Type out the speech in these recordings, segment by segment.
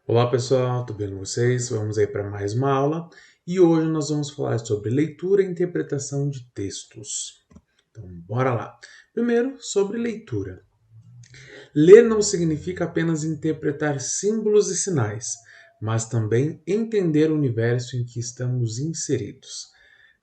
Olá pessoal, tudo bem com vocês? Vamos aí para mais uma aula e hoje nós vamos falar sobre leitura e interpretação de textos. Então, bora lá. Primeiro, sobre leitura. Ler não significa apenas interpretar símbolos e sinais, mas também entender o universo em que estamos inseridos,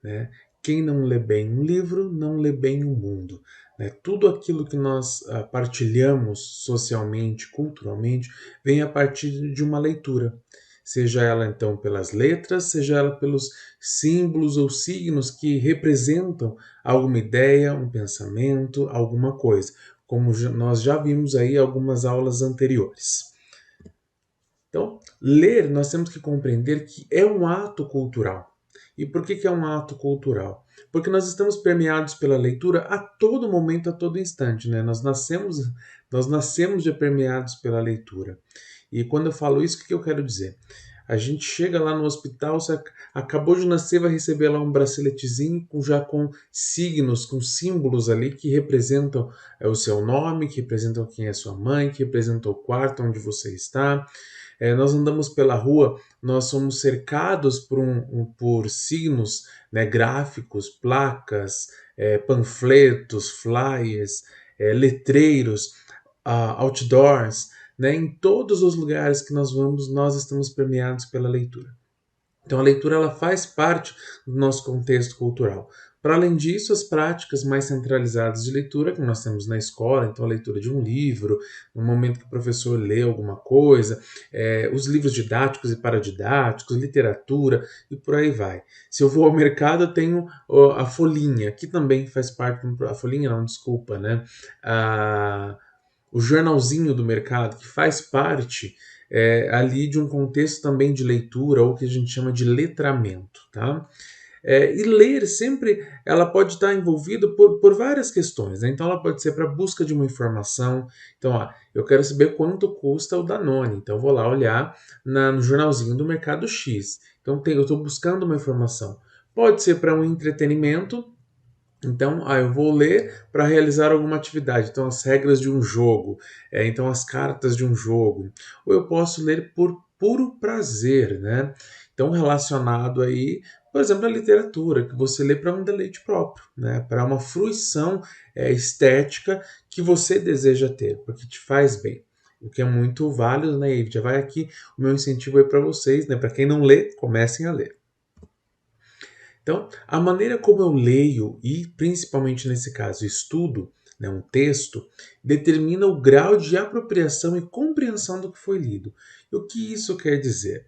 né? Quem não lê bem um livro, não lê bem o mundo. Né? Tudo aquilo que nós partilhamos socialmente, culturalmente, vem a partir de uma leitura. Seja ela então pelas letras, seja ela pelos símbolos ou signos que representam alguma ideia, um pensamento, alguma coisa, como nós já vimos aí em algumas aulas anteriores. Então, ler, nós temos que compreender que é um ato cultural. E por que é um ato cultural? Porque nós estamos permeados pela leitura a todo momento, a todo instante. Né? Nós nascemos já permeados pela leitura. E quando eu falo isso, o que eu quero dizer? A gente chega lá no hospital, você acabou de nascer, vai receber lá um braceletezinho já com signos, com símbolos ali que representam o seu nome, que representam quem é sua mãe, que representam o quarto onde você está. Nós andamos pela rua, nós somos cercados por signos, né, gráficos, placas, panfletos, flyers, letreiros, outdoors, né, em todos os lugares que nós vamos, nós estamos permeados pela leitura. Então a leitura ela faz parte do nosso contexto cultural. Para além disso, as práticas mais centralizadas de leitura que nós temos na escola, então a leitura de um livro, no momento que o professor lê alguma coisa, os livros didáticos e paradidáticos, literatura e por aí vai. Se eu vou ao mercado, eu tenho a folhinha, que também faz parte, a folhinha não, desculpa, né? O jornalzinho do mercado, que faz parte ali de um contexto também de leitura, ou que a gente chama de letramento. Tá? E ler sempre, ela pode estar envolvida por várias questões. Né? Então ela pode ser para busca de uma informação. Então, eu quero saber quanto custa o Danone. Então eu vou lá olhar no jornalzinho do mercado X. Então eu estou buscando uma informação. Pode ser para um entretenimento. Então, eu vou ler para realizar alguma atividade. Então, as regras de um jogo, então as cartas de um jogo. Ou eu posso ler por puro prazer, né? Então, relacionado aí, por exemplo, à literatura, que você lê para um deleite próprio, né? Para uma fruição estética que você deseja ter, porque te faz bem. O que é muito válido, né? E já vai aqui o meu incentivo aí para vocês, né? Para quem não lê, comecem a ler. Então, a maneira como eu leio e, principalmente nesse caso, estudo, né, um texto, determina o grau de apropriação e compreensão do que foi lido. E o que isso quer dizer?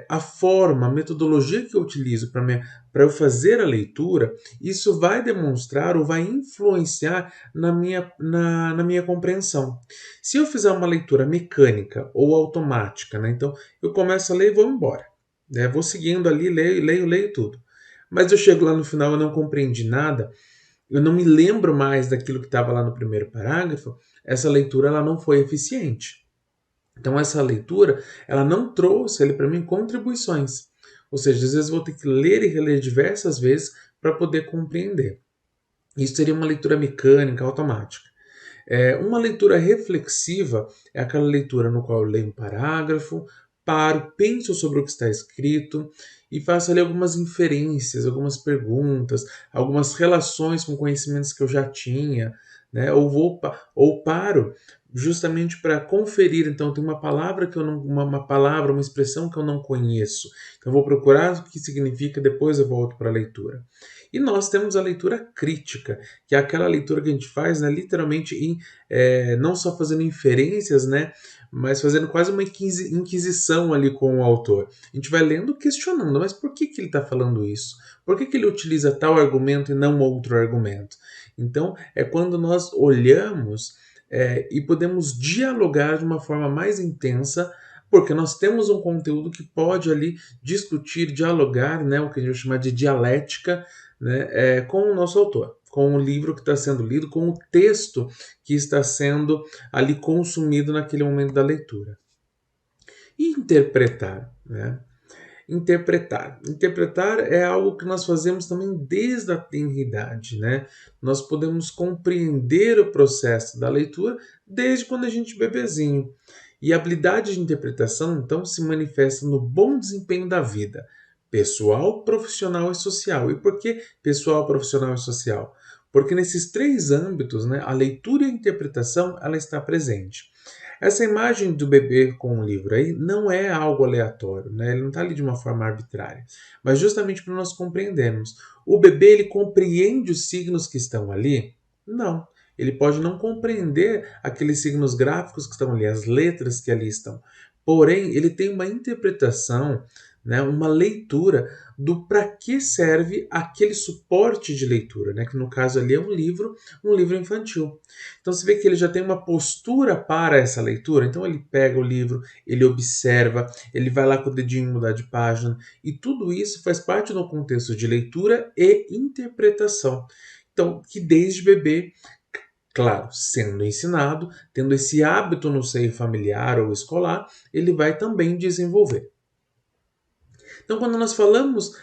A forma, a metodologia que eu utilizo para eu fazer a leitura, isso vai demonstrar ou vai influenciar na minha compreensão. Se eu fizer uma leitura mecânica ou automática, né, então eu começo a ler e vou embora. Né, vou seguindo ali, leio tudo. Mas eu chego lá no final, eu não compreendi nada, eu não me lembro mais daquilo que estava lá no primeiro parágrafo, essa leitura ela não foi eficiente. Então essa leitura, ela não trouxe ali para mim contribuições. Ou seja, às vezes eu vou ter que ler e reler diversas vezes para poder compreender. Isso seria uma leitura mecânica, automática. Uma leitura reflexiva é aquela leitura no qual eu leio um parágrafo, paro, penso sobre o que está escrito e faço ali algumas inferências, algumas perguntas, algumas relações com conhecimentos que eu já tinha, né? Ou paro justamente para conferir. Então tem uma palavra que eu não, uma palavra, uma expressão que eu não conheço. Então eu vou procurar o que significa, depois eu volto para a leitura. E nós temos a leitura crítica, que é aquela leitura que a gente faz, né, literalmente não só fazendo inferências, né, mas fazendo quase uma inquisição ali com o autor. A gente vai lendo questionando, mas por que ele está falando isso? Por que ele utiliza tal argumento e não outro argumento? Então, é quando nós olhamos e podemos dialogar de uma forma mais intensa, porque nós temos um conteúdo que pode ali discutir, dialogar, né, o que a gente vai chamar de dialética, né, com o nosso autor, com o livro que está sendo lido, com o texto que está sendo ali consumido naquele momento da leitura. E interpretar, né? Interpretar é algo que nós fazemos também desde a tenridade, né? Nós podemos compreender o processo da leitura desde quando a gente é bebezinho. E a habilidade de interpretação, então, se manifesta no bom desempenho da vida, pessoal, profissional e social. E por que pessoal, profissional e social? Porque nesses três âmbitos, né, a leitura e a interpretação, ela está presente. Essa imagem do bebê com o livro aí não é algo aleatório, né? Ele não está ali de uma forma arbitrária, mas justamente para nós compreendermos. O bebê, ele compreende os signos que estão ali? Não. Ele pode não compreender aqueles signos gráficos que estão ali, as letras que ali estão. Porém, ele tem uma interpretação, né, uma leitura do para que serve aquele suporte de leitura, né, que no caso ali é um livro infantil. Então você vê que ele já tem uma postura para essa leitura. Então ele pega o livro, ele observa, ele vai lá com o dedinho mudar de página, e tudo isso faz parte do contexto de leitura e interpretação. Então, que desde bebê, claro, sendo ensinado, tendo esse hábito no seio familiar ou escolar, ele vai também desenvolver. Então, quando nós falamos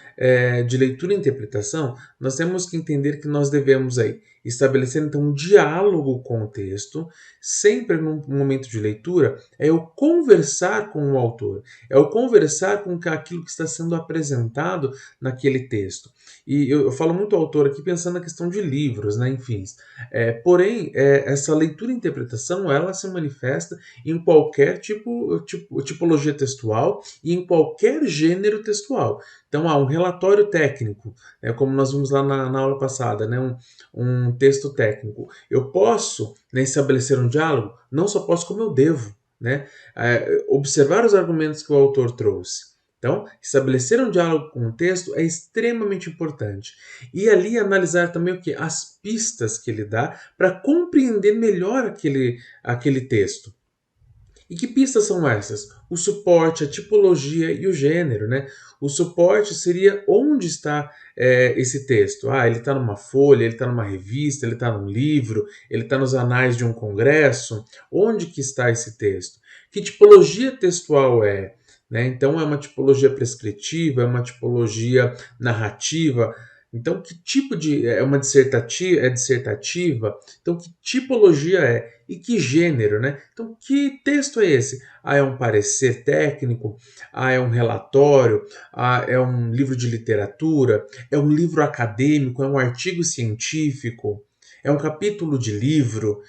de leitura e interpretação, nós temos que entender que nós devemos aí estabelecer então um diálogo com o texto. Sempre num momento de leitura, é o conversar com o autor, é o conversar com aquilo que está sendo apresentado naquele texto. E eu falo muito autor aqui pensando na questão de livros, né, enfim. Porém, essa leitura e interpretação, ela se manifesta em qualquer tipologia textual e em qualquer gênero textual. Então, há um relatório técnico, como nós vimos lá na aula passada, né, um texto técnico. Eu posso, né, estabelecer um diálogo? Não só posso, como eu devo, né, observar os argumentos que o autor trouxe. Então, estabelecer um diálogo com o texto é extremamente importante. E ali analisar também o que? As pistas que ele dá para compreender melhor aquele texto. E que pistas são essas? O suporte, a tipologia e o gênero, né? O suporte seria onde está esse texto. Ele está numa folha, ele está numa revista, ele está num livro, ele está nos anais de um congresso. Onde que está esse texto? Que tipologia textual é? Né? Então, é uma tipologia prescritiva, é uma tipologia narrativa. Então, que tipo de... é uma dissertativa? É dissertativa? Então, que tipologia é? E que gênero, né? Então, que texto é esse? É um parecer técnico? É um relatório? É um livro de literatura? É um livro acadêmico? É um artigo científico? É um capítulo de livro?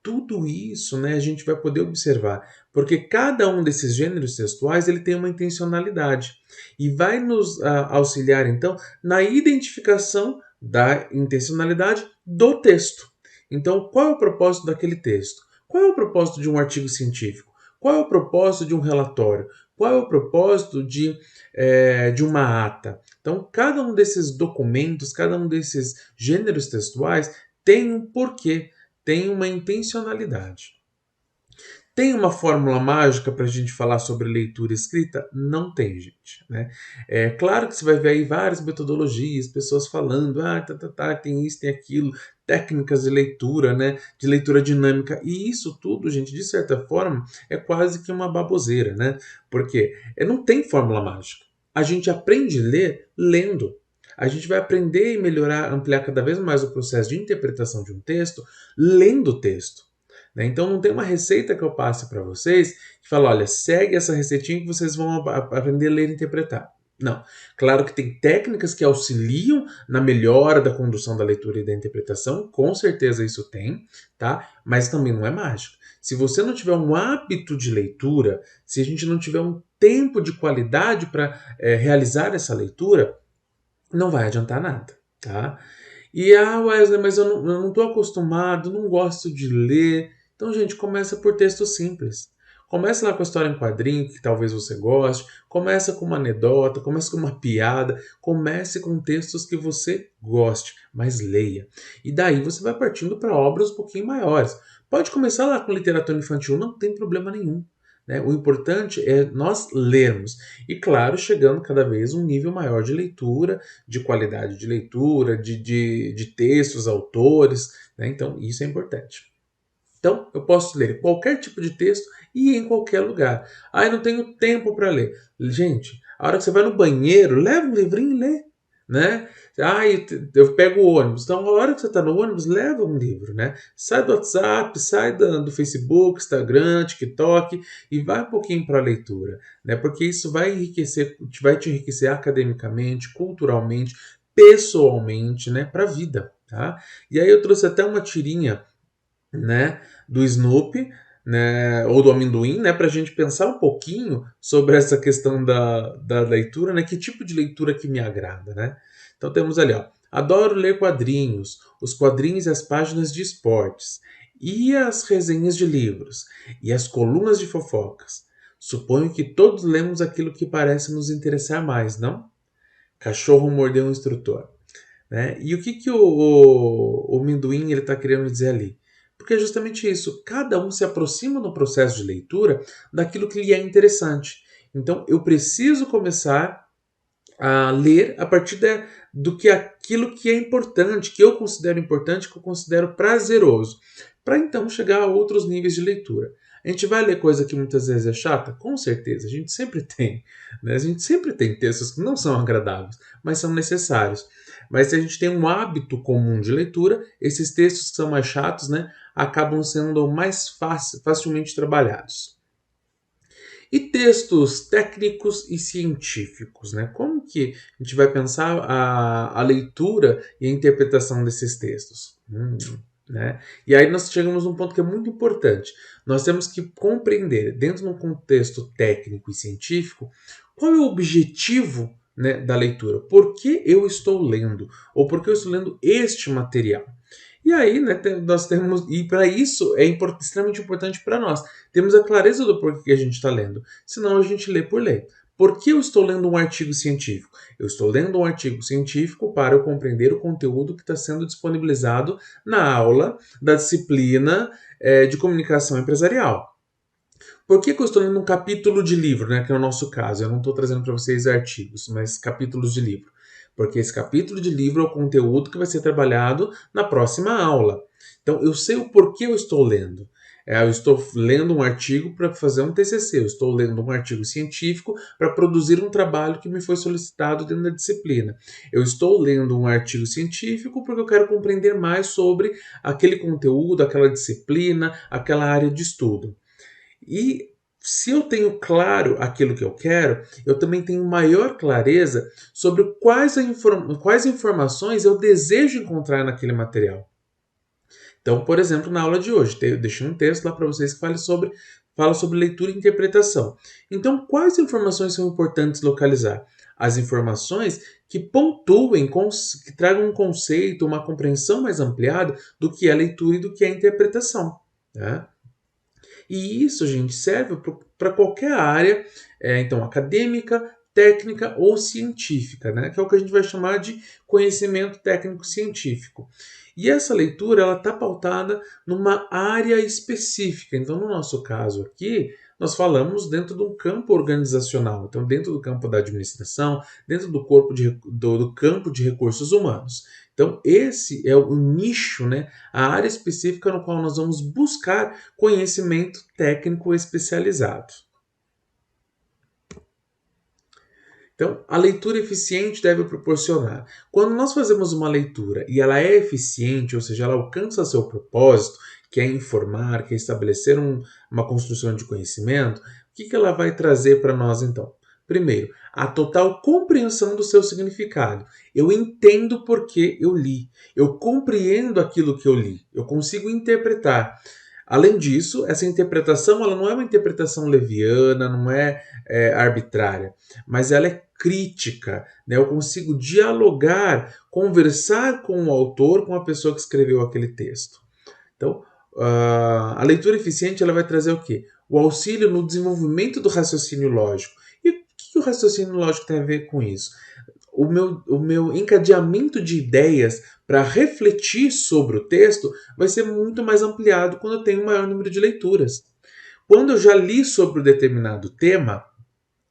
Tudo isso, né, a gente vai poder observar, porque cada um desses gêneros textuais ele tem uma intencionalidade e vai nos auxiliar então na identificação da intencionalidade do texto. Então, qual é o propósito daquele texto? Qual é o propósito de um artigo científico? Qual é o propósito de um relatório? Qual é o propósito de uma ata? Então, cada um desses documentos, cada um desses gêneros textuais tem um porquê, tem uma intencionalidade. Tem uma fórmula mágica para a gente falar sobre leitura escrita? Não tem, gente. Né? É claro que você vai ver aí várias metodologias, pessoas falando, tem isso, tem aquilo, técnicas de leitura, né? De leitura dinâmica. E isso tudo, gente, de certa forma, é quase que uma baboseira, né? Porque não tem fórmula mágica. A gente aprende a ler lendo. A gente vai aprender e melhorar, ampliar cada vez mais o processo de interpretação de um texto lendo o texto. Né? Então não tem uma receita que eu passe para vocês que fala, olha, segue essa receitinha que vocês vão aprender a ler e interpretar. Não. Claro que tem técnicas que auxiliam na melhora da condução da leitura e da interpretação, com certeza isso tem, tá? Mas também não é mágico. Se você não tiver um hábito de leitura, se a gente não tiver um tempo de qualidade para realizar essa leitura, não vai adiantar nada, tá? E, Wesley, mas eu não estou acostumado, não gosto de ler. Então, gente, começa por texto simples. Começa lá com a história em quadrinho, que talvez você goste. Começa com uma anedota, começa com uma piada. Comece com textos que você goste, mas leia. E daí você vai partindo para obras um pouquinho maiores. Pode começar lá com literatura infantil, não tem problema nenhum. Né? O importante é nós lermos. E, claro, chegando cada vez um nível maior de leitura, de qualidade de leitura, de textos, autores. Né? Então, isso é importante. Então, eu posso ler qualquer tipo de texto e em qualquer lugar. Eu não tenho tempo para ler. Gente, a hora que você vai no banheiro, leva um livrinho e lê. né? Eu pego o ônibus. Então, a hora que você está no ônibus, leva um livro, né? Sai do WhatsApp, sai do Facebook, Instagram, TikTok e vai um pouquinho para a leitura, né? Porque isso vai te enriquecer academicamente, culturalmente, pessoalmente, né? Para a vida, tá? E aí eu trouxe até uma tirinha, né, do Snoopy, né, ou do amendoim, né, para a gente pensar um pouquinho sobre essa questão da leitura, né, que tipo de leitura que me agrada, né? Então temos ali, ó, adoro ler quadrinhos, os quadrinhos e as páginas de esportes, e as resenhas de livros, e as colunas de fofocas. Suponho que todos lemos aquilo que parece nos interessar mais, não? Cachorro mordeu um instrutor. Né? E o que o amendoim está querendo dizer ali? Porque é justamente isso. Cada um se aproxima no processo de leitura daquilo que lhe é interessante. Então, eu preciso começar a ler a partir do que aquilo que é importante, que eu considero importante, que eu considero prazeroso, para então chegar a outros níveis de leitura. A gente vai ler coisa que muitas vezes é chata? Com certeza, a gente sempre tem. Né? A gente sempre tem textos que não são agradáveis, mas são necessários. Mas se a gente tem um hábito comum de leitura, esses textos que são mais chatos, né, acabam sendo mais facilmente trabalhados. E textos técnicos e científicos, né? Como que a gente vai pensar a leitura e a interpretação desses textos? Né? E aí nós chegamos num ponto que é muito importante. Nós temos que compreender, dentro de um contexto técnico e científico, qual é o objetivo, né, da leitura. Por que eu estou lendo? Ou por que eu estou lendo este material? E aí, né, nós temos. E para isso é extremamente importante para nós. Temos a clareza do porquê que a gente está lendo. Senão a gente lê por ler. Por que eu estou lendo um artigo científico? Eu estou lendo um artigo científico para eu compreender o conteúdo que está sendo disponibilizado na aula da disciplina de comunicação empresarial. Por que eu estou lendo um capítulo de livro, né, que é o nosso caso? Eu não estou trazendo para vocês artigos, mas capítulos de livro. Porque esse capítulo de livro é o conteúdo que vai ser trabalhado na próxima aula. Então, eu sei o porquê eu estou lendo. Eu estou lendo um artigo para fazer um TCC, eu estou lendo um artigo científico para produzir um trabalho que me foi solicitado dentro da disciplina. Eu estou lendo um artigo científico porque eu quero compreender mais sobre aquele conteúdo, aquela disciplina, aquela área de estudo. E se eu tenho claro aquilo que eu quero, eu também tenho maior clareza sobre quais informações eu desejo encontrar naquele material. Então, por exemplo, na aula de hoje, eu deixei um texto lá para vocês que fala sobre leitura e interpretação. Então, quais informações são importantes localizar? As informações que pontuem, que tragam um conceito, uma compreensão mais ampliada do que é a leitura e do que é a interpretação. Né? E isso, gente, serve para qualquer área, então acadêmica, técnica ou científica, né? Que é o que a gente vai chamar de conhecimento técnico-científico. E essa leitura ela está pautada numa área específica. Então, no nosso caso aqui, nós falamos dentro de um campo organizacional, então dentro do campo da administração, dentro do campo de recursos humanos. Então, esse é o nicho, né, a área específica no qual nós vamos buscar conhecimento técnico especializado. Então, a leitura eficiente deve proporcionar. Quando nós fazemos uma leitura e ela é eficiente, ou seja, ela alcança seu propósito, que é informar, que é estabelecer uma construção de conhecimento, o que ela vai trazer para nós então? Primeiro, a total compreensão do seu significado. Eu entendo por que eu li. Eu compreendo aquilo que eu li. Eu consigo interpretar. Além disso, essa interpretação ela não é uma interpretação leviana, não é arbitrária, mas ela é crítica. Né? Eu consigo dialogar, conversar com o autor, com a pessoa que escreveu aquele texto. Então, a leitura eficiente ela vai trazer o quê? O auxílio no desenvolvimento do raciocínio lógico. E o que o raciocínio lógico tem a ver com isso? O meu encadeamento de ideias para refletir sobre o texto vai ser muito mais ampliado quando eu tenho um maior número de leituras. Quando eu já li sobre um determinado tema,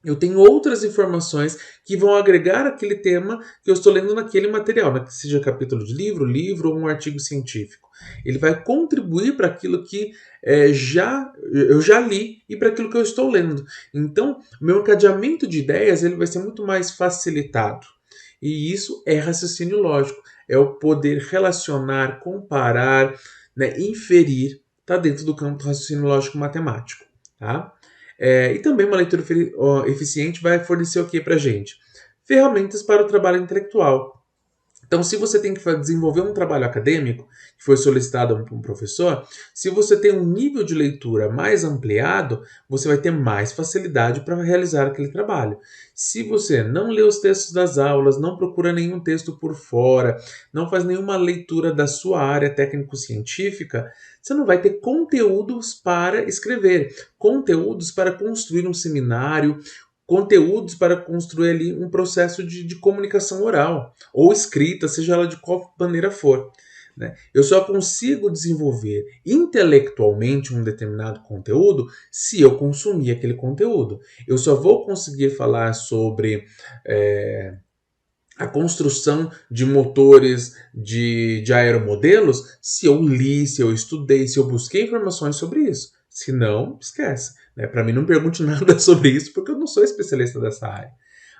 eu tenho outras informações que vão agregar aquele tema que eu estou lendo naquele material, né? Seja capítulo de livro ou um artigo científico. Ele vai contribuir para aquilo que eu já li e para aquilo que eu estou lendo. Então, meu encadeamento de ideias ele vai ser muito mais facilitado. E isso é raciocínio lógico, é o poder relacionar, comparar, né, inferir, está dentro do campo do raciocínio lógico matemático. Tá? E também uma leitura eficiente vai fornecer o que para a gente? Ferramentas para o trabalho intelectual. Então, se você tem que desenvolver um trabalho acadêmico, que foi solicitado a um professor, se você tem um nível de leitura mais ampliado, você vai ter mais facilidade para realizar aquele trabalho. Se você não lê os textos das aulas, não procura nenhum texto por fora, não faz nenhuma leitura da sua área técnico-científica, você não vai ter conteúdos para escrever, conteúdos para construir um seminário, conteúdos para construir ali um processo de comunicação oral ou escrita, seja ela de qual maneira for. Né? Eu só consigo desenvolver intelectualmente um determinado conteúdo se eu consumir aquele conteúdo. Eu só vou conseguir falar sobre a construção de motores de aeromodelos se eu li, se eu estudei, se eu busquei informações sobre isso. Se não, esquece. Né? Para mim, não pergunte nada sobre isso, porque eu não sou especialista dessa área.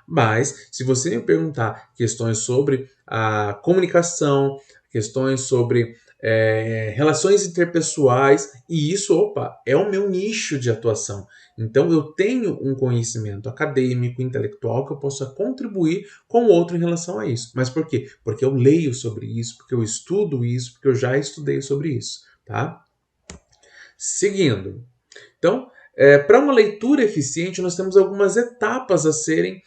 Mas, se você me perguntar questões sobre a comunicação, questões sobre relações interpessoais, e isso, é o meu nicho de atuação. Então, eu tenho um conhecimento acadêmico, intelectual, que eu possa contribuir com o outro em relação a isso. Mas por quê? Porque eu leio sobre isso, porque eu estudo isso, porque eu já estudei sobre isso. Tá? Seguindo. Então, para uma leitura eficiente, nós temos algumas etapas a serem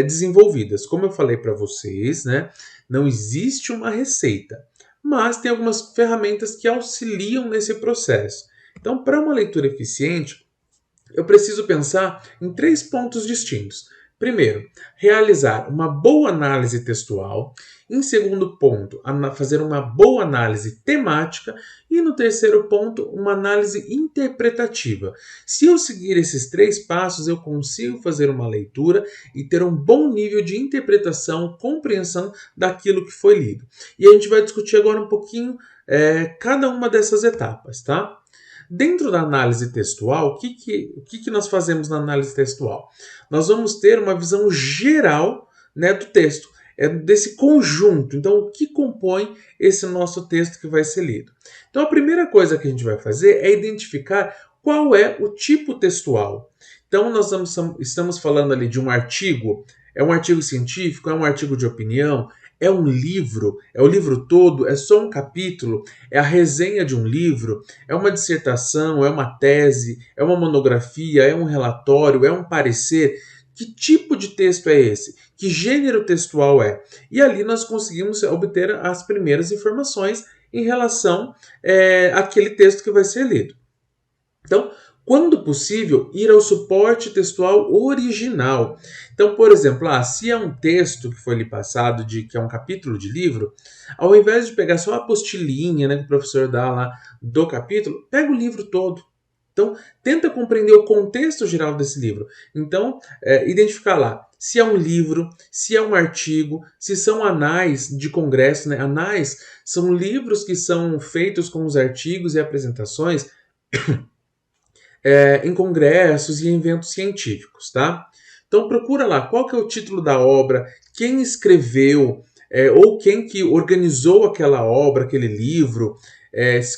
desenvolvidas. Como eu falei para vocês, né, não existe uma receita, mas tem algumas ferramentas que auxiliam nesse processo. Então, para uma leitura eficiente, eu preciso pensar em 3 pontos distintos. Primeiro, realizar uma boa análise textual. Em segundo ponto, fazer uma boa análise temática. E no terceiro ponto, uma análise interpretativa. Se eu seguir esses 3 passos, eu consigo fazer uma leitura e ter um bom nível de interpretação, compreensão daquilo que foi lido. E a gente vai discutir agora um pouquinho cada uma dessas etapas, tá? Dentro da análise textual, o que nós fazemos na análise textual? Nós vamos ter uma visão geral, né, do texto, desse conjunto. Então, o que compõe esse nosso texto que vai ser lido? Então, a primeira coisa que a gente vai fazer é identificar qual é o tipo textual. Então, nós estamos falando ali de um artigo, é um artigo científico, é um artigo de opinião, é um livro, é o livro todo, é só um capítulo, é a resenha de um livro, é uma dissertação, é uma tese, é uma monografia, é um relatório, é um parecer. Que tipo de texto é esse? Que gênero textual é? E ali nós conseguimos obter as primeiras informações em relação àquele texto que vai ser lido. Então, quando possível, ir ao suporte textual original. Então, por exemplo, se é um texto que foi lhe passado, que é um capítulo de livro, ao invés de pegar só a apostilinha, né, que o professor dá lá do capítulo, pega o livro todo. Então, tenta compreender o contexto geral desse livro. Então, identificar lá se é um livro, se é um artigo, se são anais de congresso. Né? Anais são livros que são feitos com os artigos e apresentações em congressos e eventos científicos, tá? Então procura lá qual que é o título da obra, quem escreveu, ou quem que organizou aquela obra, aquele livro,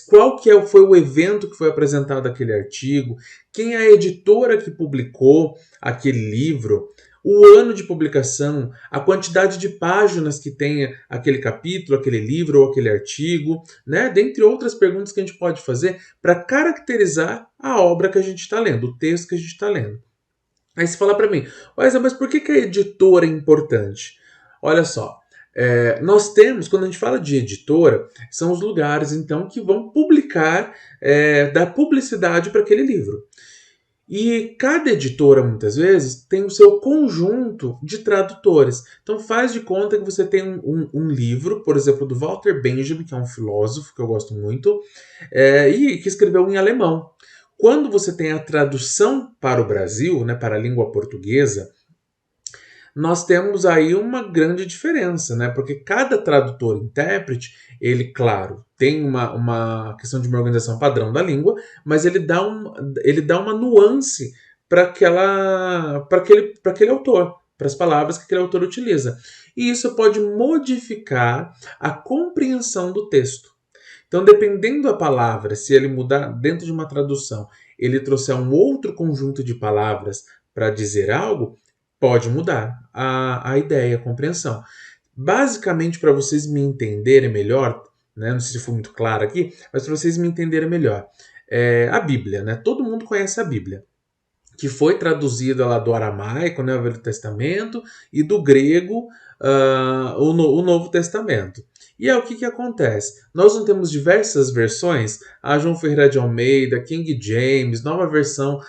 qual que foi o evento que foi apresentado aquele artigo, quem é a editora que publicou aquele livro, o ano de publicação, a quantidade de páginas que tem aquele capítulo, aquele livro ou aquele artigo, né? Dentre outras perguntas que a gente pode fazer para caracterizar a obra que a gente está lendo, o texto que a gente está lendo. Aí você fala para mim, mas por que a editora é importante? Olha só, nós temos, quando a gente fala de editora, são os lugares então que vão publicar, dar publicidade para aquele livro. E cada editora, muitas vezes, tem o seu conjunto de tradutores. Então faz de conta que você tem um livro, por exemplo, do Walter Benjamin, que é um filósofo que eu gosto muito, e que escreveu em alemão. Quando você tem a tradução para o Brasil, né, para a língua portuguesa, nós temos aí uma grande diferença, né? Porque cada tradutor intérprete, ele, claro, tem uma questão de uma organização padrão da língua, mas ele dá uma nuance para aquele autor, para as palavras que aquele autor utiliza. e isso pode modificar a compreensão do texto. Então, dependendo da palavra, se ele mudar dentro de uma tradução, ele trouxer um outro conjunto de palavras para dizer algo, pode mudar a ideia, a compreensão. Basicamente, para vocês me entenderem melhor, né, não sei se foi muito claro aqui, mas para vocês me entenderem melhor, a Bíblia, né? Todo mundo conhece a Bíblia, que foi traduzida lá do aramaico, né, o Velho Testamento, e do grego, o Novo Testamento. E é o que acontece? Nós não temos diversas versões, a João Ferreira de Almeida, King James, nova versão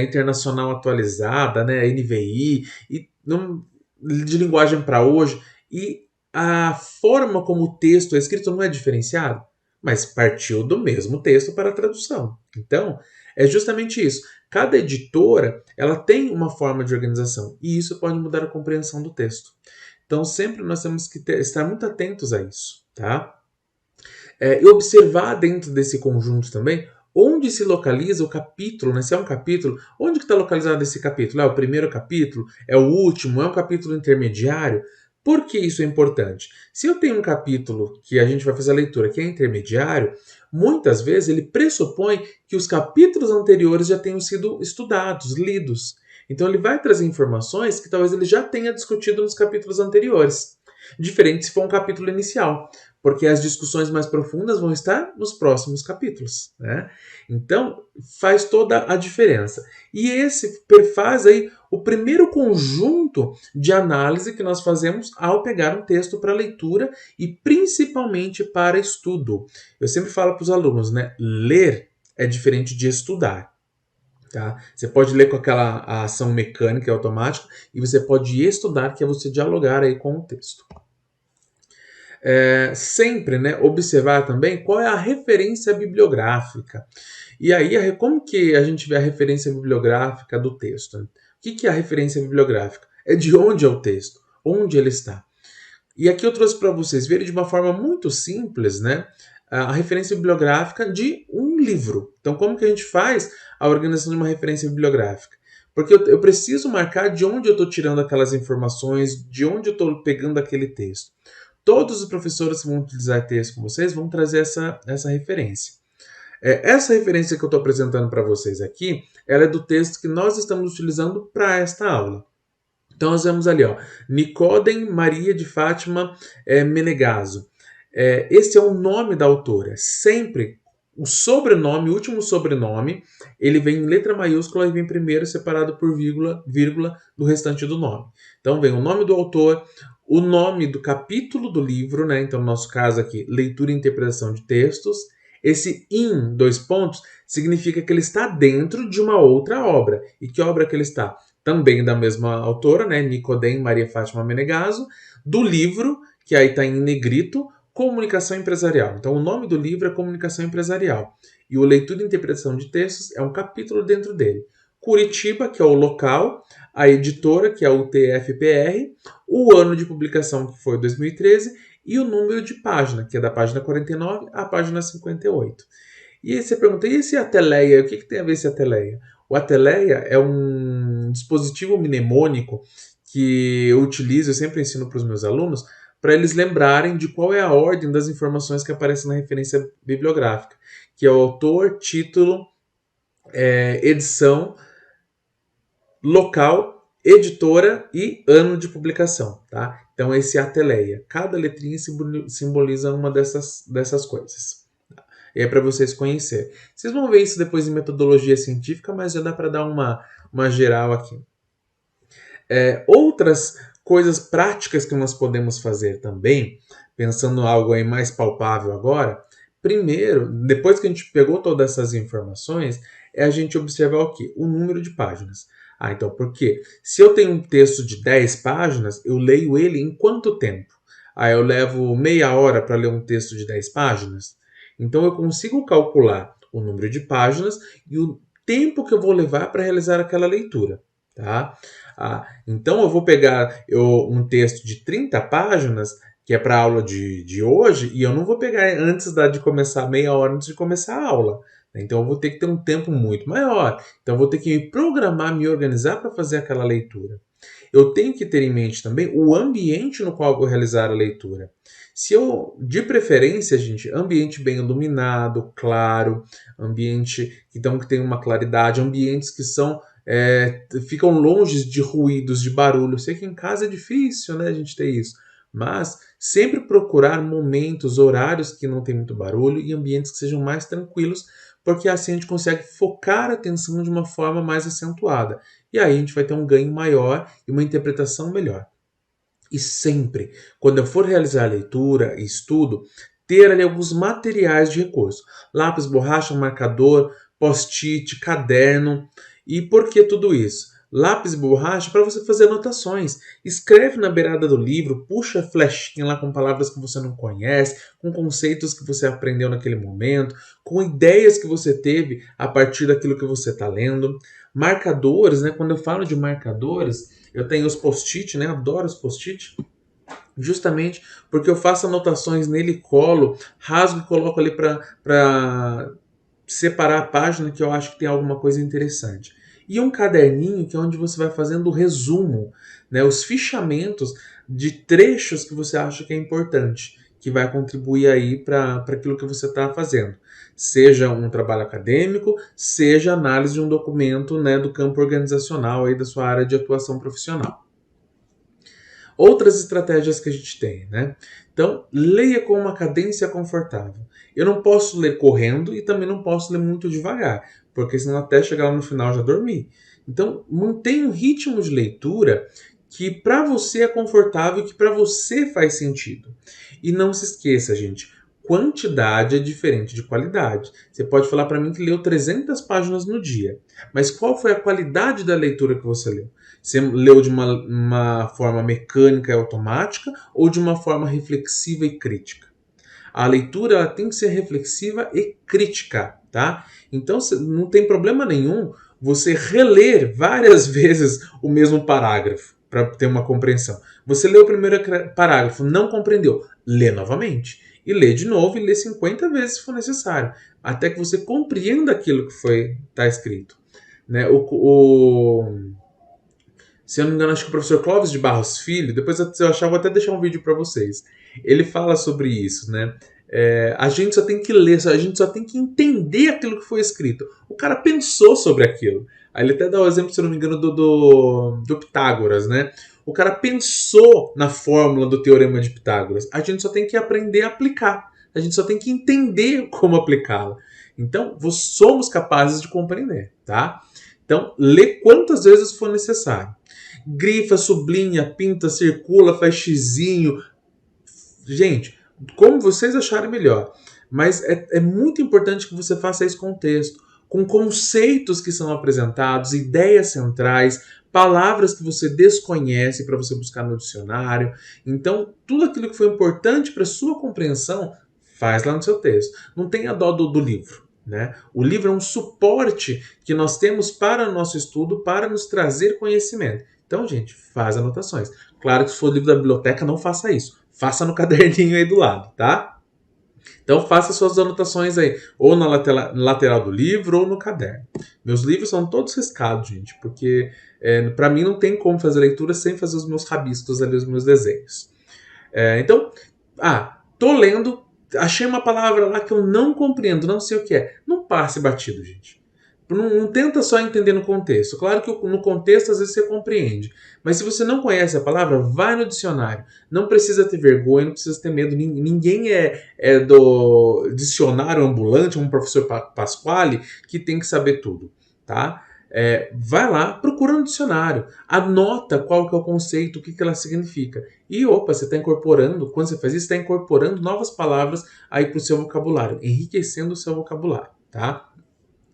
internacional atualizada, né, NVI, e de linguagem para hoje, e a forma como o texto é escrito não é diferenciado, mas partiu do mesmo texto para a tradução. Então, é justamente isso. Cada editora ela tem uma forma de organização e isso pode mudar a compreensão do texto. Então, sempre nós temos que estar muito atentos a isso, tá? E observar dentro desse conjunto também onde se localiza o capítulo, né? Se é um capítulo, onde que está localizado esse capítulo? É o primeiro capítulo? É o último? É um capítulo intermediário? Por que isso é importante? Se eu tenho um capítulo que a gente vai fazer a leitura que é intermediário, muitas vezes ele pressupõe que os capítulos anteriores já tenham sido estudados, lidos. Então ele vai trazer informações que talvez ele já tenha discutido nos capítulos anteriores. Diferente se for um capítulo inicial, porque as discussões mais profundas vão estar nos próximos capítulos, né? Então faz toda a diferença. E esse faz aí o primeiro conjunto de análise que nós fazemos ao pegar um texto para leitura e principalmente para estudo. Eu sempre falo para os alunos, né? Ler é diferente de estudar. Tá? Você pode ler com aquela ação mecânica e automática e você pode estudar, que é você dialogar aí com o texto. Sempre, né, observar também qual é a referência bibliográfica. E aí, como que a gente vê a referência bibliográfica do texto? O que é a referência bibliográfica? É de onde é o texto, onde ele está. E aqui eu trouxe para vocês verem de uma forma muito simples, né, a referência bibliográfica de um livro. Então, como que a gente faz a organização de uma referência bibliográfica? Porque eu preciso marcar de onde eu estou tirando aquelas informações, de onde eu estou pegando aquele texto. Todos os professores que vão utilizar texto com vocês vão trazer essa referência. Essa referência que eu estou apresentando para vocês aqui, ela é do texto que nós estamos utilizando para esta aula. Então nós vemos ali, ó, Nicodem Maria de Fátima Menegaso. Esse é o nome da autora. Sempre o sobrenome, o último sobrenome, ele vem em letra maiúscula e vem primeiro separado por vírgula do restante do nome. Então vem o nome do autor, o nome do capítulo do livro, né? Então no nosso caso aqui, leitura e interpretação de textos. Esse in, 2 pontos, significa que ele está dentro de uma outra obra. E que obra que ele está? Também da mesma autora, né? Nicodem Maria Fátima Menegaso, do livro, que aí está em negrito, Comunicação Empresarial. Então, o nome do livro é Comunicação Empresarial. E o Leitura e Interpretação de Textos é um capítulo dentro dele. Curitiba, que é o local, a editora, que é o TFPR, o ano de publicação, que foi 2013, e o número de página, que é da página 49 à página 58. E aí você pergunta, e esse Ateleia? O que tem a ver esse Ateleia? O Ateleia é um dispositivo mnemônico que eu utilizo, eu sempre ensino para os meus alunos, para eles lembrarem de qual é a ordem das informações que aparecem na referência bibliográfica, que é o autor, título, edição, local, editora e ano de publicação. Tá? Então esse é Ateleia. Cada letrinha simboliza uma dessas coisas. E é para vocês conhecerem. Vocês vão ver isso depois em metodologia científica, mas já dá para dar uma geral aqui. Outras coisas práticas que nós podemos fazer também, pensando em algo aí mais palpável agora, primeiro, depois que a gente pegou todas essas informações, é a gente observar o quê? O número de páginas. Então, por quê? Se eu tenho um texto de 10 páginas, eu leio ele em quanto tempo? Eu levo meia hora para ler um texto de 10 páginas? Então, eu consigo calcular o número de páginas e o tempo que eu vou levar para realizar aquela leitura. Tá? Então, eu vou pegar um texto de 30 páginas, que é para a aula de hoje, e eu não vou pegar antes de começar, meia hora antes de começar a aula. Então, eu vou ter que ter um tempo muito maior. Então, eu vou ter que me programar, me organizar para fazer aquela leitura. Eu tenho que ter em mente também o ambiente no qual eu vou realizar a leitura. Se eu, de preferência, gente, ambiente bem iluminado, claro, ambiente então, que tem uma claridade, ambientes que são ficam longe de ruídos, de barulho. Eu sei que em casa é difícil, né, a gente ter isso, mas sempre procurar momentos, horários que não tem muito barulho e ambientes que sejam mais tranquilos, porque assim a gente consegue focar a atenção de uma forma mais acentuada. E aí a gente vai ter um ganho maior e uma interpretação melhor. E sempre, quando eu for realizar a leitura e estudo, ter ali alguns materiais de recurso. Lápis, borracha, marcador, post-it, caderno. E por que tudo isso? Lápis e borracha para você fazer anotações. Escreve na beirada do livro, puxa a flechinha lá com palavras que você não conhece, com conceitos que você aprendeu naquele momento, com ideias que você teve a partir daquilo que você está lendo. Marcadores, né? Quando eu falo de marcadores, eu tenho os post-it, né? Adoro os post-it. Justamente porque eu faço anotações nele, colo, rasgo e coloco ali para separar a página que eu acho que tem alguma coisa interessante. E um caderninho que é onde você vai fazendo o resumo, né? Os fichamentos de trechos que você acha que é importante, que vai contribuir aí para aquilo que você está fazendo. Seja um trabalho acadêmico, seja análise de um documento, né, do campo organizacional aí da sua área de atuação profissional. Outras estratégias que a gente tem, né? Então, leia com uma cadência confortável. Eu não posso ler correndo e também não posso ler muito devagar, porque senão até chegar lá no final já dormi. Então, mantenha um ritmo de leitura que para você é confortável, que para você faz sentido. E não se esqueça, gente, quantidade é diferente de qualidade. Você pode falar para mim que leu 300 páginas no dia, mas qual foi a qualidade da leitura que você leu? Você leu de uma forma mecânica e automática ou de uma forma reflexiva e crítica? A leitura ela tem que ser reflexiva e crítica, tá? Então não tem problema nenhum você reler várias vezes o mesmo parágrafo para ter uma compreensão. Você leu o primeiro parágrafo, não compreendeu, lê novamente. E lê de novo e lê 50 vezes se for necessário, até que você compreenda aquilo que está escrito. Né? Se eu não me engano, acho que o professor Clóvis de Barros Filho, depois se eu achar, eu vou até deixar um vídeo para vocês. Ele fala sobre isso, né? A gente só tem que ler, a gente só tem que entender aquilo que foi escrito. O cara pensou sobre aquilo. Aí ele até dá o exemplo, se eu não me engano, do Pitágoras, né? O cara pensou na fórmula do Teorema de Pitágoras. A gente só tem que aprender a aplicar. A gente só tem que entender como aplicá-la. Então, somos capazes de compreender, tá? Então, lê quantas vezes for necessário. Grifa, sublinha, pinta, circula, faz xizinho. Gente, como vocês acharem melhor. Mas é muito importante que você faça isso com texto, com conceitos que são apresentados, ideias centrais, palavras que você desconhece para você buscar no dicionário. Então, tudo aquilo que foi importante para sua compreensão, faz lá no seu texto. Não tenha dó do livro. Né? O livro é um suporte que nós temos para o nosso estudo, para nos trazer conhecimento. Então, gente, faz anotações. Claro que se for livro da biblioteca, não faça isso. Faça no caderninho aí do lado, tá? Então, faça suas anotações aí, ou na lateral do livro, ou no caderno. Meus livros são todos riscados, gente, porque para mim não tem como fazer leitura sem fazer os meus rabiscos ali, os meus desenhos. Então, tô lendo, achei uma palavra lá que eu não compreendo, não sei o que é. Não passe batido, gente. Não tenta só entender no contexto. Claro que no contexto às vezes você compreende. Mas se você não conhece a palavra, vai no dicionário. Não precisa ter vergonha, não precisa ter medo. Ninguém é do dicionário ambulante, como o professor Pasquale, que tem que saber tudo. Tá? Vai lá, procura no dicionário. Anota qual que é o conceito, o que ela significa. E você está incorporando, quando você faz isso, está incorporando novas palavras aí para o seu vocabulário, enriquecendo o seu vocabulário. Tá?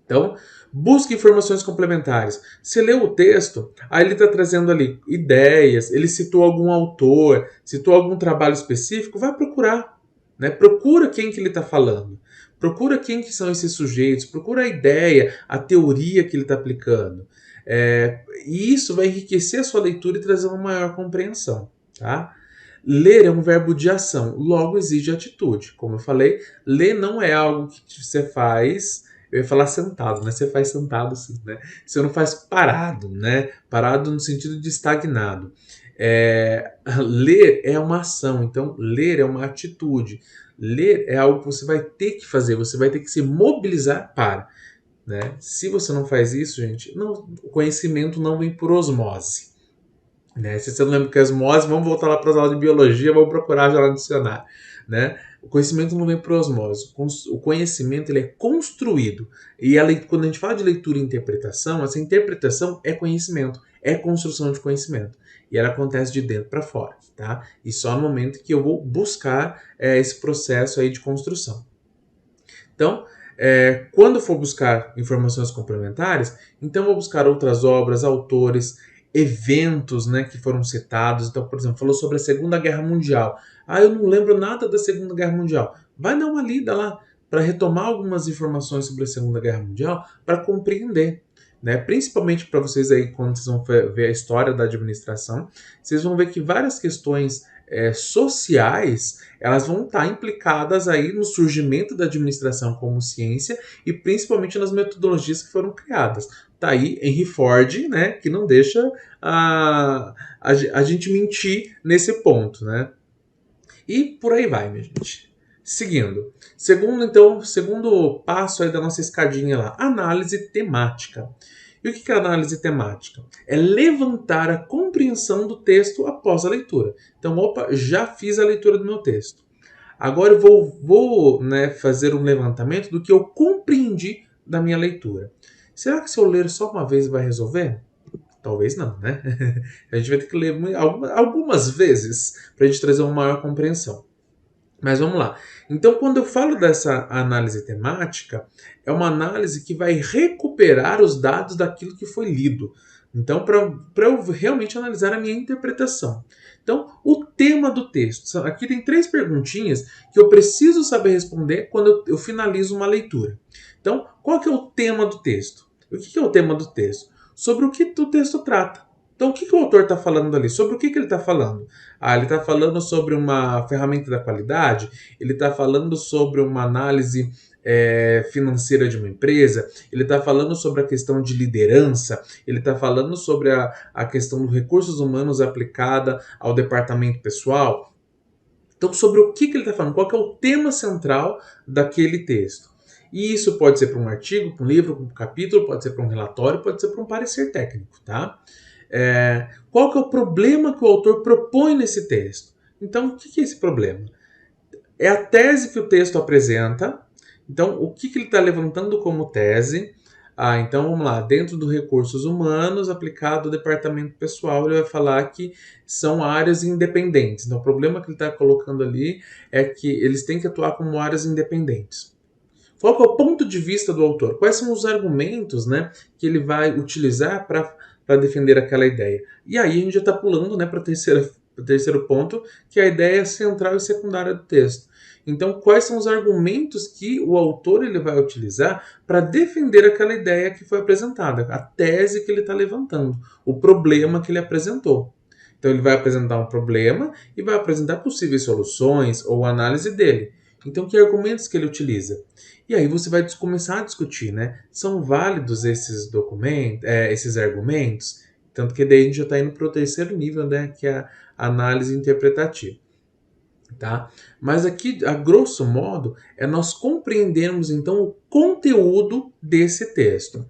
Então, busque informações complementares. Você leu o texto, aí ele está trazendo ali ideias, ele citou algum autor, citou algum trabalho específico, vai procurar. Né? Procura quem que ele está falando. Procura quem que são esses sujeitos, procura a ideia, a teoria que ele está aplicando. E isso vai enriquecer a sua leitura e trazer uma maior compreensão. Tá? Ler é um verbo de ação, logo exige atitude. Como eu falei, ler não é algo que você faz Eu ia falar sentado, né? Você faz sentado sim, né? Você não faz parado, né? Parado no sentido de estagnado. Ler é uma ação, então ler é uma atitude. Ler é algo que você vai ter que fazer, você vai ter que se mobilizar para, né? Se você não faz isso, gente, não, o conhecimento não vem por osmose. Né? Se você não lembra o que é osmose, vamos voltar lá para as aulas de biologia, vamos procurar já no dicionário. Né? O conhecimento não vem por osmose. O conhecimento ele é construído. E quando a gente fala de leitura e interpretação, essa interpretação é conhecimento, é construção de conhecimento. E ela acontece de dentro para fora. Tá? E só no momento que eu vou buscar esse processo aí de construção. Então, quando for buscar informações complementares, então eu vou buscar outras obras, autores, eventos, né, que foram citados. Então, por exemplo, falou sobre a Segunda Guerra Mundial. Ah, eu não lembro nada da Segunda Guerra Mundial. Vai dar uma lida lá para retomar algumas informações sobre a Segunda Guerra Mundial para compreender. Né? Principalmente para vocês aí, quando vocês vão ver a história da administração, vocês vão ver que várias questões sociais, elas vão estar implicadas aí no surgimento da administração como ciência e principalmente nas metodologias que foram criadas. Tá aí Henry Ford, né, que não deixa a gente mentir nesse ponto, né? E por aí vai, minha gente. Seguindo. Segundo passo aí da nossa escadinha lá, análise temática. E o que é análise temática? É levantar a compreensão do texto após a leitura. Então, já fiz a leitura do meu texto. Agora eu vou né, fazer um levantamento do que eu compreendi da minha leitura. Será que se eu ler só uma vez vai resolver? Talvez não, né? A gente vai ter que ler algumas vezes para a gente trazer uma maior compreensão. Mas vamos lá. Então, quando eu falo dessa análise temática, é uma análise que vai recuperar os dados daquilo que foi lido. Então, para eu realmente analisar a minha interpretação. Então, o tema do texto. Aqui tem 3 perguntinhas que eu preciso saber responder quando eu finalizo uma leitura. Então, qual que é o tema do texto? O que é o tema do texto? Sobre o que o texto trata. Então, o que o autor está falando ali? Sobre o que ele está falando? Ele está falando sobre uma ferramenta da qualidade? Ele está falando sobre uma análise financeira de uma empresa? Ele está falando sobre a questão de liderança? Ele está falando sobre a questão dos recursos humanos aplicada ao departamento pessoal? Então, sobre o que ele está falando? Qual que é o tema central daquele texto? E isso pode ser para um artigo, para um livro, para um capítulo, pode ser para um relatório, pode ser para um parecer técnico, tá? Qual que é o problema que o autor propõe nesse texto? Então, o que é esse problema? É a tese que o texto apresenta. Então, o que ele está levantando como tese? Então vamos lá. Dentro dos recursos humanos, aplicado ao departamento pessoal, ele vai falar que são áreas independentes. Então, o problema que ele está colocando ali é que eles têm que atuar como áreas independentes. Qual que é o ponto de vista do autor? Quais são os argumentos, né, que ele vai utilizar para defender aquela ideia? E aí a gente já está pulando, né, para o terceiro ponto, que é a ideia central e secundária do texto. Então, quais são os argumentos que o autor ele vai utilizar para defender aquela ideia que foi apresentada, a tese que ele está levantando, o problema que ele apresentou. Então, ele vai apresentar um problema e vai apresentar possíveis soluções ou análise dele. Então, que argumentos que ele utiliza? E aí você vai começar a discutir, né? São válidos esses esses argumentos? Tanto que daí a gente já está indo para o terceiro nível, né? Que é a análise interpretativa. Tá? Mas aqui, a grosso modo, é nós compreendermos então o conteúdo desse texto.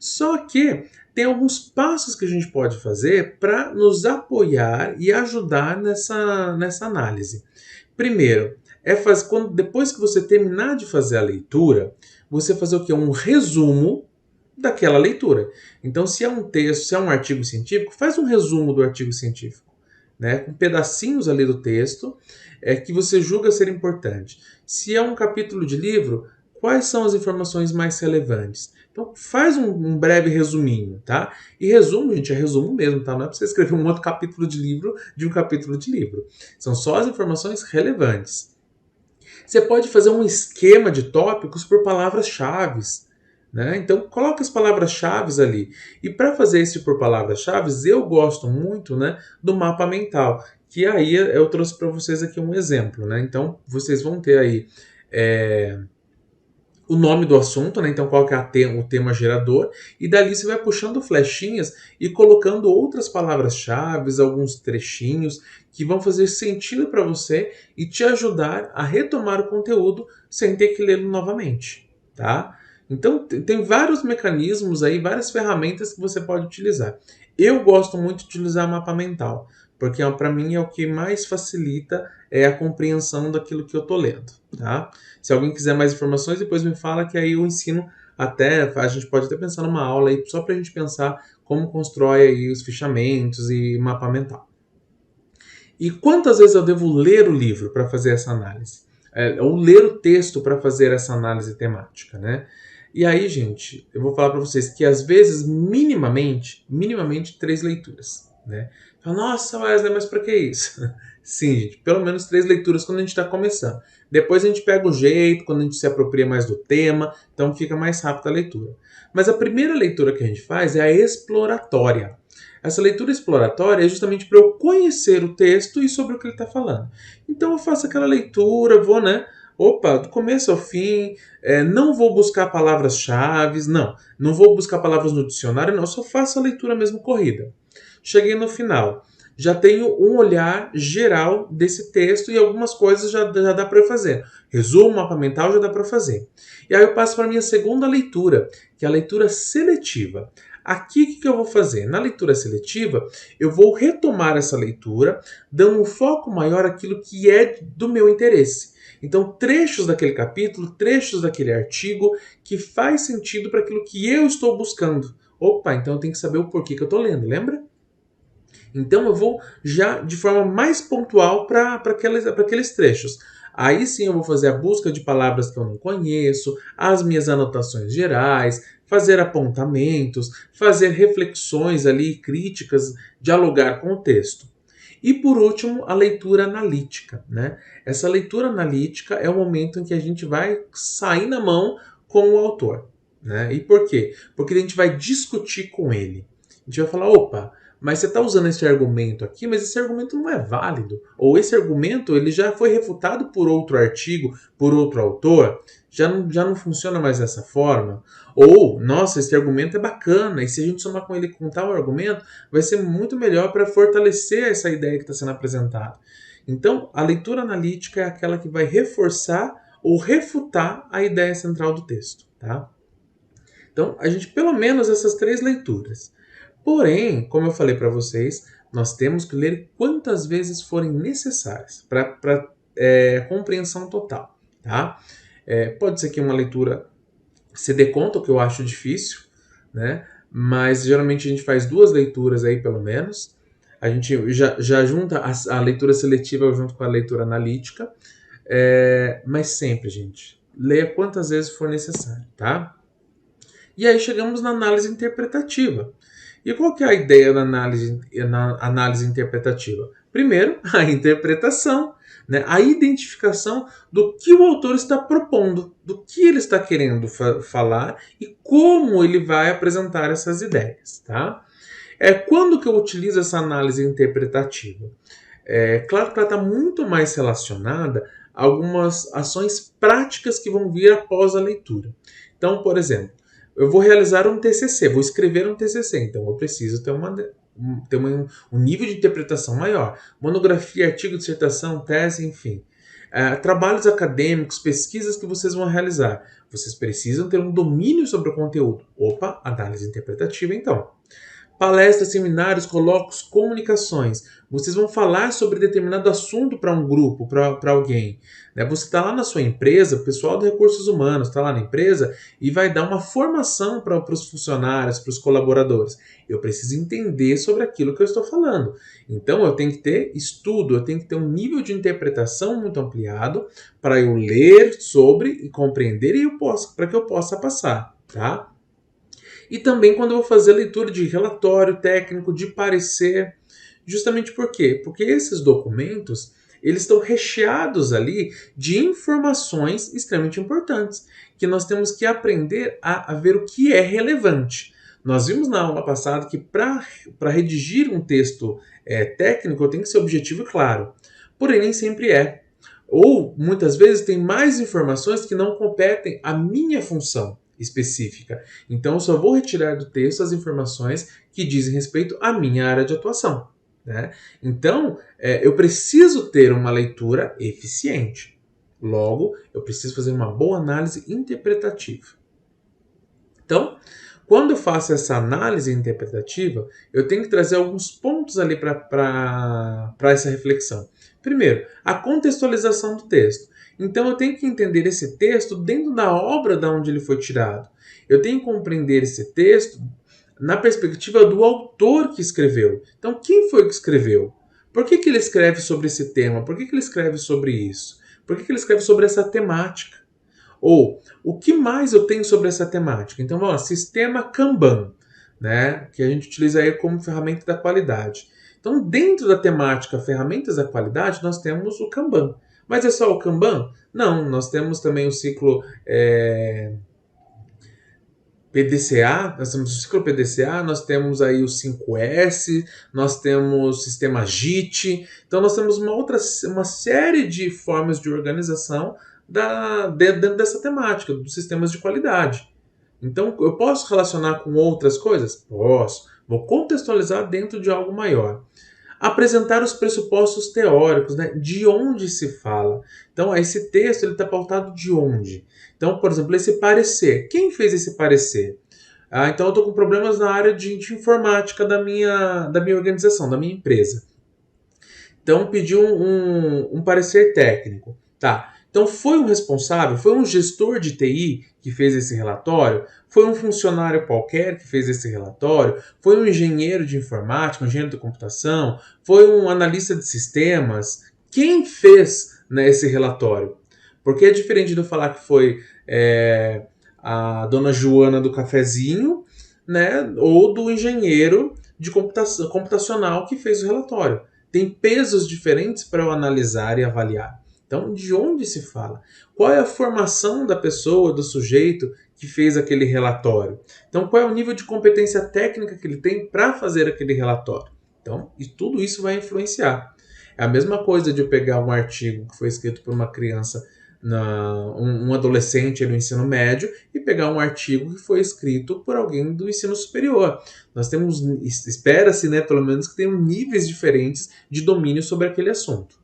Só que tem alguns passos que a gente pode fazer para nos apoiar e ajudar nessa análise. Primeiro, depois que você terminar de fazer a leitura, você fazer o quê? Um resumo daquela leitura. Então, se é um texto, se é um artigo científico, faz um resumo do artigo científico. Né, com pedacinhos ali do texto que você julga ser importante. Se é um capítulo de livro, quais são as informações mais relevantes? Então faz um breve resuminho, tá? E resumo, gente, é resumo mesmo, tá? Não é para você escrever um outro capítulo de livro de um capítulo de livro. São só as informações relevantes. Você pode fazer um esquema de tópicos por palavras-chave. Né? Então, coloca as palavras-chave ali. E para fazer isso por palavras-chave, eu gosto muito, né, do mapa mental. Que aí eu trouxe para vocês aqui um exemplo. Né? Então, vocês vão ter aí o nome do assunto, né? Então qual que é o tema gerador, e dali você vai puxando flechinhas e colocando outras palavras-chave, alguns trechinhos que vão fazer sentido para você e te ajudar a retomar o conteúdo sem ter que lê-lo novamente, tá? Então tem vários mecanismos aí, várias ferramentas que você pode utilizar. Eu gosto muito de utilizar mapa mental, porque para mim é o que mais facilita a compreensão daquilo que eu estou lendo, tá? Se alguém quiser mais informações, depois me fala que aí eu ensino a gente pode até pensar numa aula aí só para a gente pensar como constrói aí os fichamentos e mapa mental. E quantas vezes eu devo ler o livro para fazer essa análise? Ou ler o texto para fazer essa análise temática, né? E aí, gente, eu vou falar para vocês que às vezes, minimamente 3 leituras, né? Nossa, Wesley, mas para que isso? Sim, gente, pelo menos 3 leituras quando a gente está começando. Depois a gente pega o jeito, quando a gente se apropria mais do tema, então fica mais rápida a leitura. Mas a primeira leitura que a gente faz é a exploratória. Essa leitura exploratória é justamente para eu conhecer o texto e sobre o que ele está falando. Então eu faço aquela leitura, vou, né? Opa, do começo ao fim, não vou buscar palavras-chave, não vou buscar palavras no dicionário, não, só faço a leitura mesmo corrida. Cheguei no final, já tenho um olhar geral desse texto e algumas coisas já dá para eu fazer. Resumo, mapa mental já dá para fazer. E aí eu passo para a minha segunda leitura, que é a leitura seletiva. Aqui o que eu vou fazer? Na leitura seletiva, eu vou retomar essa leitura, dando um foco maior àquilo que é do meu interesse. Então, trechos daquele capítulo, trechos daquele artigo que faz sentido para aquilo que eu estou buscando. Opa, então eu tenho que saber o porquê que eu estou lendo, lembra? Então eu vou já de forma mais pontual para aqueles trechos. Aí sim eu vou fazer a busca de palavras que eu não conheço, as minhas anotações gerais, fazer apontamentos, fazer reflexões ali, críticas, dialogar com o texto. E por último, a leitura analítica, né? Essa leitura analítica é o momento em que a gente vai sair na mão com o autor, né? E por quê? Porque a gente vai discutir com ele. A gente vai falar, opa, mas você está usando esse argumento aqui, mas esse argumento não é válido. Ou esse argumento ele já foi refutado por outro artigo, por outro autor, já não funciona mais dessa forma. Ou, nossa, esse argumento é bacana, e se a gente somar com ele com tal argumento, vai ser muito melhor para fortalecer essa ideia que está sendo apresentada. Então, a leitura analítica é aquela que vai reforçar ou refutar a ideia central do texto. Tá? Então, a gente, pelo menos essas 3 leituras. Porém, como eu falei para vocês, nós temos que ler quantas vezes forem necessárias para compreensão total. Tá? Pode ser que uma leitura se dê conta, o que eu acho difícil, né? Mas geralmente a gente faz 2 leituras aí, pelo menos. A gente já junta a leitura seletiva junto com a leitura analítica. Mas sempre, gente, leia quantas vezes for necessário, tá? E aí chegamos na análise interpretativa. E qual que é a ideia na análise interpretativa? Primeiro, a interpretação, né? A identificação do que o autor está propondo, do que ele está querendo falar e como ele vai apresentar essas ideias. Tá? Quando que eu utilizo essa análise interpretativa? Claro que ela está muito mais relacionada a algumas ações práticas que vão vir após a leitura. Então, por exemplo, eu vou realizar um TCC, vou escrever um TCC, então eu preciso ter um nível de interpretação maior. Monografia, artigo, dissertação, tese, enfim. Trabalhos acadêmicos, pesquisas que vocês vão realizar. Vocês precisam ter um domínio sobre o conteúdo. Opa, análise interpretativa, então. Palestras, seminários, colóquios, comunicações. Vocês vão falar sobre determinado assunto para um grupo, para alguém. Né? Você está lá na sua empresa, o pessoal de recursos humanos está lá na empresa e vai dar uma formação para os funcionários, para os colaboradores. Eu preciso entender sobre aquilo que eu estou falando. Então eu tenho que ter estudo, eu tenho que ter um nível de interpretação muito ampliado para eu ler sobre e compreender e para que eu possa passar. Tá? E também quando eu vou fazer leitura de relatório técnico, de parecer. Justamente por quê? Porque esses documentos eles estão recheados ali de informações extremamente importantes, que nós temos que aprender a ver o que é relevante. Nós vimos na aula passada que para redigir um texto técnico tem que ser objetivo e claro. Porém, nem sempre é. Ou, muitas vezes, tem mais informações que não competem à minha função específica. Então, eu só vou retirar do texto as informações que dizem respeito à minha área de atuação, né? Então, eu preciso ter uma leitura eficiente. Logo, eu preciso fazer uma boa análise interpretativa. Então, quando eu faço essa análise interpretativa, eu tenho que trazer alguns pontos ali para essa reflexão. Primeiro, a contextualização do texto. Então, eu tenho que entender esse texto dentro da obra da onde ele foi tirado. Eu tenho que compreender esse texto na perspectiva do autor que escreveu. Então, quem foi que escreveu? Por que ele escreve sobre esse tema? Por que ele escreve sobre isso? Por que ele escreve sobre essa temática? Ou, o que mais eu tenho sobre essa temática? Então, vamos lá, sistema Kanban, né, que a gente utiliza aí como ferramenta da qualidade. Então, dentro da temática ferramentas da qualidade, nós temos o Kanban. Mas é só o Kanban? Não, nós temos também o ciclo PDCA, nós temos o ciclo PDCA, nós temos aí o 5S, nós temos o sistema JIT. Então, nós temos uma série de formas de organização dentro dessa temática, dos sistemas de qualidade. Então, eu posso relacionar com outras coisas? Posso. Vou contextualizar dentro de algo maior. Apresentar os pressupostos teóricos, né? De onde se fala. Então, esse texto está pautado de onde? Então, por exemplo, esse parecer. Quem fez esse parecer? Então, eu estou com problemas na área de informática da minha organização, da minha empresa. Então, pediu um parecer técnico. Tá. Então, foi um responsável, foi um gestor de TI que fez esse relatório? Foi um funcionário qualquer que fez esse relatório? Foi um engenheiro de informática, um engenheiro de computação? Foi um analista de sistemas? Quem fez, né, esse relatório? Porque é diferente de eu falar que foi a dona Joana do cafezinho, né, ou do engenheiro de computacional que fez o relatório. Tem pesos diferentes para eu analisar e avaliar. Então, de onde se fala? Qual é a formação da pessoa, do sujeito que fez aquele relatório? Então, qual é o nível de competência técnica que ele tem para fazer aquele relatório? Então, e tudo isso vai influenciar. É a mesma coisa de eu pegar um artigo que foi escrito por uma criança, um adolescente no ensino médio, e pegar um artigo que foi escrito por alguém do ensino superior. Nós temos, espera-se, né, pelo menos, que tenham níveis diferentes de domínio sobre aquele assunto.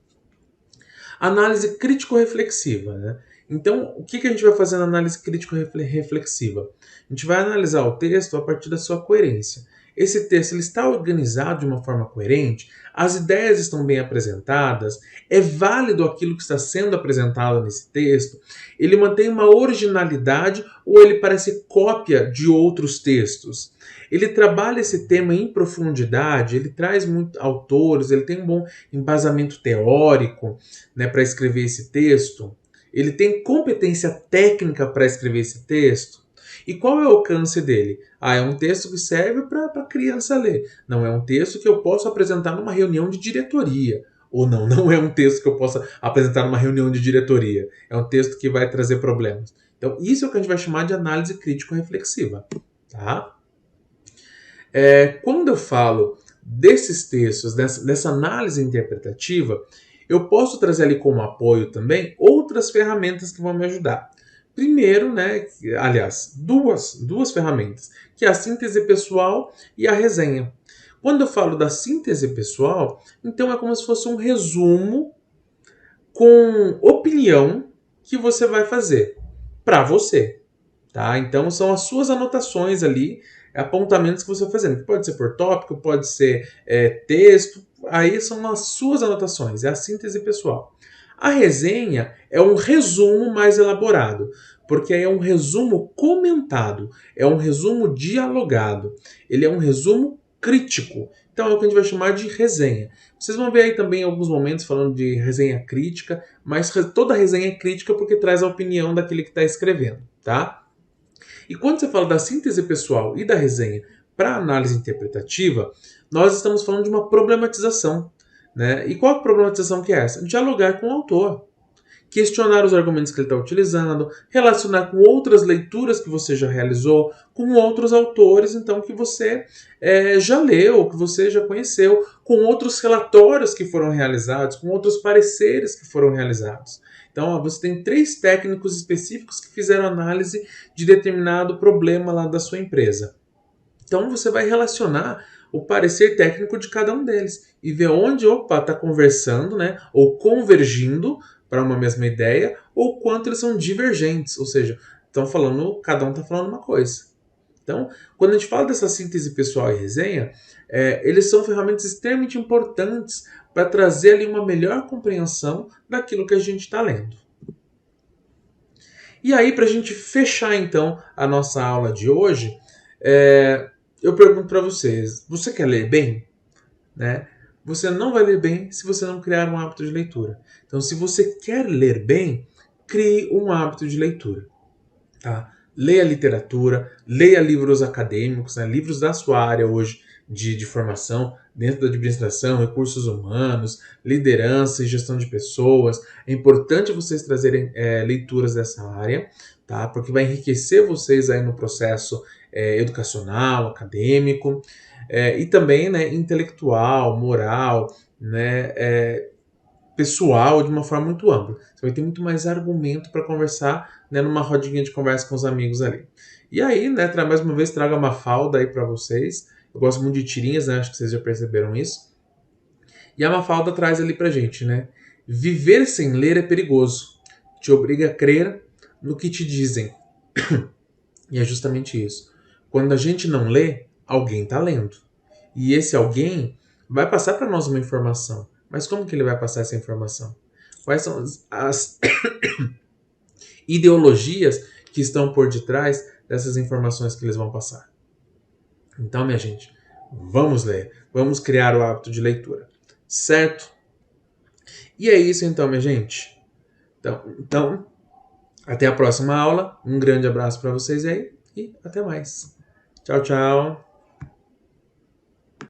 Análise crítico-reflexiva, né? Então, o que a gente vai fazer na análise crítico-reflexiva? A gente vai analisar o texto a partir da sua coerência. Esse texto ele está organizado de uma forma coerente? As ideias estão bem apresentadas? É válido aquilo que está sendo apresentado nesse texto? Ele mantém uma originalidade ou ele parece cópia de outros textos? Ele trabalha esse tema em profundidade, ele traz muitos autores, ele tem um bom embasamento teórico, né, para escrever esse texto? Ele tem competência técnica para escrever esse texto? E qual é o alcance dele? É um texto que serve para criança ler. Não é um texto que eu posso apresentar numa reunião de diretoria. Ou não é um texto que eu possa apresentar numa reunião de diretoria. É um texto que vai trazer problemas. Então, isso é o que a gente vai chamar de análise crítico-reflexiva. Tá? Quando eu falo desses textos, dessa análise interpretativa, eu posso trazer ali como apoio também outras ferramentas que vão me ajudar. Primeiro, né, aliás, duas ferramentas, que é a síntese pessoal e a resenha. Quando eu falo da síntese pessoal, então é como se fosse um resumo com opinião que você vai fazer para você. Tá? Então são as suas anotações ali, apontamentos que você vai fazendo. Pode ser por tópico, pode ser texto, aí são as suas anotações, é a síntese pessoal. A resenha é um resumo mais elaborado, porque é um resumo comentado, é um resumo dialogado, ele é um resumo crítico. Então é o que a gente vai chamar de resenha. Vocês vão ver aí também em alguns momentos falando de resenha crítica, mas toda resenha é crítica porque traz a opinião daquele que está escrevendo, tá? E quando você fala da síntese pessoal e da resenha para análise interpretativa, nós estamos falando de uma problematização. Né? E qual a problematização que é essa? Dialogar com o autor. questionar os argumentos que ele está utilizando, relacionar com outras leituras que você já realizou, com outros autores, então, que você já leu, que você já conheceu, com outros relatórios que foram realizados, com outros pareceres que foram realizados. Então, você tem 3 técnicos específicos que fizeram análise de determinado problema lá da sua empresa. Então, você vai relacionar o parecer técnico de cada um deles e ver onde, está conversando, né, ou convergindo para uma mesma ideia, ou quanto eles são divergentes, ou seja, cada um está falando uma coisa. Então, quando a gente fala dessa síntese pessoal e resenha, eles são ferramentas extremamente importantes para trazer ali uma melhor compreensão daquilo que a gente está lendo. E aí, para a gente fechar então a nossa aula de hoje, eu pergunto para vocês: você quer ler bem? Né? Você não vai ler bem se você não criar um hábito de leitura. Então, se você quer ler bem, crie um hábito de leitura. Tá? Leia literatura, leia livros acadêmicos, né? Livros da sua área hoje de formação, dentro da administração, recursos humanos, liderança e gestão de pessoas. É importante vocês trazerem leituras dessa área, tá? Porque vai enriquecer vocês aí no processo educacional, acadêmico, e também, né, intelectual, moral, né, pessoal, de uma forma muito ampla. Você vai ter muito mais argumento para conversar, né, numa rodinha de conversa com os amigos ali. E aí, né, mais uma vez, trago a Mafalda aí para vocês. Eu gosto muito de tirinhas, né, acho que vocês já perceberam isso. E a Mafalda traz ali pra gente, né? Viver sem ler é perigoso. Te obriga a crer no que te dizem. E é justamente isso. Quando a gente não lê, alguém está lendo. E esse alguém vai passar para nós uma informação. Mas como que ele vai passar essa informação? Quais são as ideologias que estão por detrás dessas informações que eles vão passar? Então, minha gente, vamos ler. Vamos criar o hábito de leitura. Certo? E é isso então, minha gente. Então, até a próxima aula. Um grande abraço para vocês aí e até mais. Tchau, tchau.